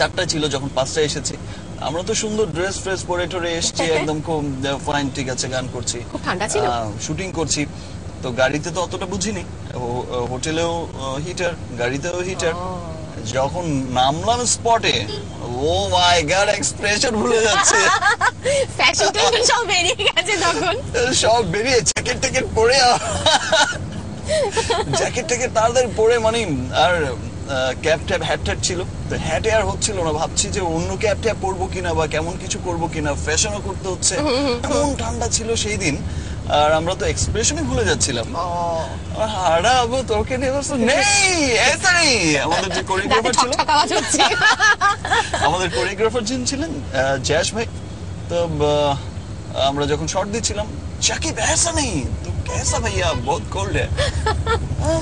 4টায় ছিল, যখন 5টায় এসেছি আমরা তো সুন্দর ড্রেস ফ্রেস পরে টরে এসেছি, একদম খুব ফাইন, ঠিক আছে, গান করছি, খুব ঠান্ডা ছিল, শুটিং করছি। তো গাড়িতে তো অতটা বুঝিনি, হোটেলেও হিটার, গাড়িতেও হিটার। যখন নামলাম স্পটে, ও মাই গড, এক্সপ্রেশন ভুলে যাচ্ছে, ফ্যাশন টেশন সব বেরিয়ে গেছে তখন, সব বেরিয়ে জ্যাকেট ট্যাকেট পরে, জ্যাকেট ট্যাকেট তাড়াতাড়ি পরে, মানে আর ক্যাপ ট্যাপ হ্যাট ট্যাট ছিল, তো হ্যাটে আর হচ্ছিল না, ভাবছি যে অন্য ক্যাপ ট্যাপ পরবো কিনা বা কেমন কিছু করবো কিনা, ফ্যাশনও করতে হচ্ছে, এমন ঠান্ডা ছিল সেই দিন। আর আমরা তো এক্সপ্রেশনই ভুলে যাচ্ছিলাম, হারাবো তোকে নিয়ে, নেই এসা নেই। আমাদের যে কোরিওগ্রাফার ছিল, আমাদের কোরিওগ্রাফার যিনি ছিলেন জ্যাশ ভাই, তো আমরা যখন শর্ট দিচ্ছিলাম, शाकिब ऐसा नहीं तो कैसा भैया, बहुत कोल्ड है,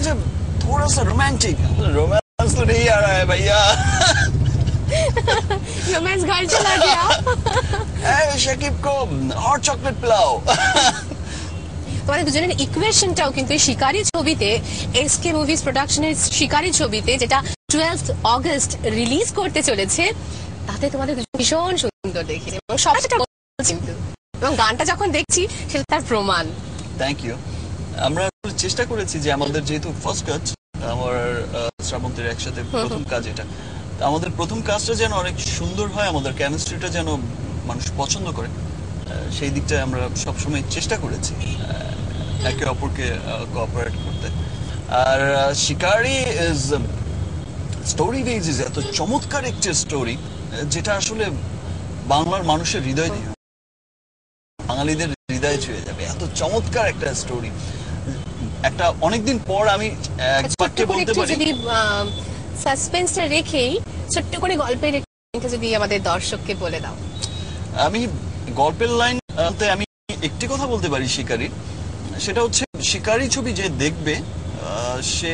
जब थोड़ा सा रोमांटिक, रोमांस तो नहीं आ रहा है भैया, रोमांस घर चला गया, शाकिब को हॉट चॉकलेट पिलाओ। তোমাদের দুজনের ইকুয়েশনটাও কিন্তু শিকারী ছবিতে, এসকে মুভিজ প্রোডাকশনের শিকারী ছবিতে, যেটা 12 অগস্ট রিলিজ করতে চলেছে, তাতে তোমাদের ভীষণ সুন্দর দেখেছি এবং সবটা কিন্তু, এবং গানটা যখন দেখছি সেটা তার প্রমাণ। Thank you. আমরা চেষ্টা করেছি যে আমাদের যেহেতু ফার্স্ট কাজ, আমার শ্রাবন্তীর একসাথে প্রথম কাজ এটা, আমাদের প্রথম কাজটা যেন অনেক সুন্দর হয়, আমাদের কেমিস্ট্রিটা যেন মানুষ পছন্দ করে, সেই দিকটা আমরা সবসময় চেষ্টা করেছি একে অপরকে কোঅপারেট করতে। আর শিকারী ইজ স্টোরি ওয়াইজ ইজ এত চমৎকার একটা স্টোরি, যেটা আসলে বাংলার মানুষের হৃদয় দিয়ে, বাঙালিদের হৃদয় ছুঁয়ে যাবে, এত চমৎকার একটা স্টোরি। একটা অনেকদিন পর আমি একবারকে বলতে পারি, যদি সাসপেন্সটা রেখেই ছোট্ট করে গল্পের একটা যদি আমাদের দর্শককে বলে দাও। আমি গল্পের লাইন আমি একটি কথা বলতে পারি শিকারীর, সেটা হচ্ছে শিকারী ছবি যে দেখবে সে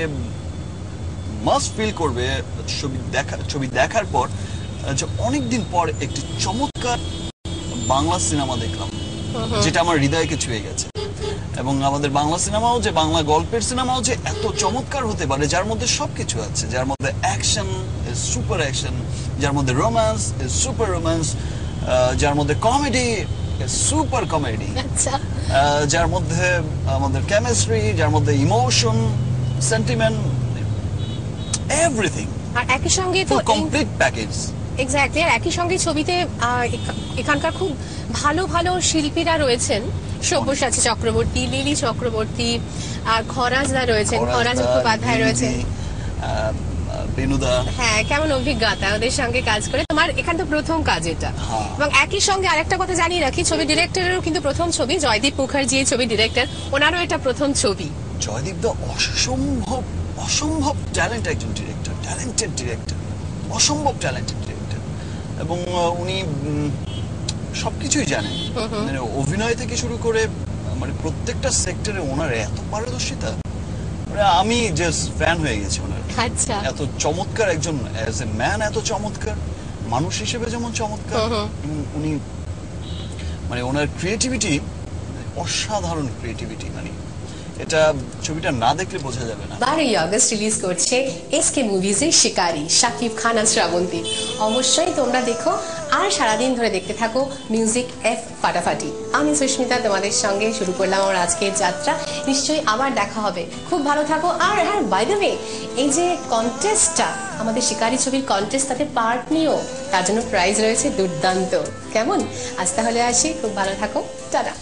মাস্ট ফিল করবে ছবি দেখার পর যে অনেকদিন পর একটি চমৎকার বাংলা সিনেমা দেখলাম, যেটা আমার হৃদয়কে ছুঁয়ে গেছে। এবং আমাদের বাংলা সিনেমাও যে, বাংলা গল্পের সিনেমাও যে এত চমৎকার হতে পারে, যার মধ্যে সবকিছু আছে, যার মধ্যে অ্যাকশন ইজ সুপার অ্যাকশন, যার মধ্যে রোম্যান্স ইজ সুপার রোম্যান্স, যার মধ্যে কমেডি ইজ সুপার কমেডি, যার মধ্যে আমাদের কেমিস্ট্রি, যার মধ্যে ইমোশন, সেন্টিমেন্ট, এভরিথিং, আর একই সঙ্গে তো কমপ্লিট প্যাকেজ। এক্স্যাক্টলি। আর একই সঙ্গে ছবিতে এখানকার খুব ভালো ভালো শিল্পীরা রয়েছেন, সব্যসাচী চক্রবর্তী, লিলি চক্রবর্তী, আর খরাজদা রয়েছেন, খরাজ মুখোপাধ্যায় রয়েছেন, বেনুদা। হ্যাঁ, কেমন অভিজ্ঞতা ওদের সঙ্গে কাজ করে? তোমার এখান তো প্রথম কাজ এটা। এবং একই সঙ্গে আরেকটা কথা জানিয়ে রাখি, ছবি ডিরেক্টরেরও কিন্তু প্রথম ছবি, জয়দীপ মুখার্জি ছবি ডিরেক্টর, ওনারও এটা প্রথম ছবি। জয়দীপ দা অসম্ভব অসম্ভব ট্যালেন্ট একজন ডিরেক্টর, ট্যালেন্টেড ডিরেক্টর, অসম্ভব ট্যালেন্টেড ডিরেক্টর, এবং উনি সবকিছুই জানেন, মানে অভিনয় থেকে শুরু করে মানে প্রত্যেকটা সেক্টরে ওনার এত পারদর্শিতা, মানে আমি জাস্ট ফ্যান হয়ে গেছি ওনার। আচ্ছা, এত চমৎকার একজন, অ্যাজ এ ম্যান এত চমৎকার, মানুষ হিসেবে যেমন চমৎকার, উনি মানে ওনার ক্রিয়েটিভিটি অসাধারণ ক্রিয়েটিভিটি, মানে এটা ছবিটা না দেখলে বোঝা যাবে না। 12 আগস্ট রিলিজ করছে এসকে মুভিজের শিকারী, শাকিব খান আর শ্রাবন্তী। অবশ্যই তোমরা দেখো আর সারাদিন ধরে দেখতে থাকো মিউজিক এফ ফাটাফাটি। আমি সুস্মিতা তোমাদের সঙ্গে শুরু করলাম আমার আজকের যাত্রা। নিশ্চয়ই আবার দেখা হবে, খুব ভালো থাকো। আর হ্যাঁ, বাই দ্য ওয়ে, এই যে কন্টেস্টটা, আমাদের শিকারী ছবির কন্টেস্ট, তাতে পার্ট নিও, তার জন্য প্রাইজ রয়েছে দুর্দান্ত। কেমন? আজ তাহলে আসি, খুব ভালো থাকো, টাটা।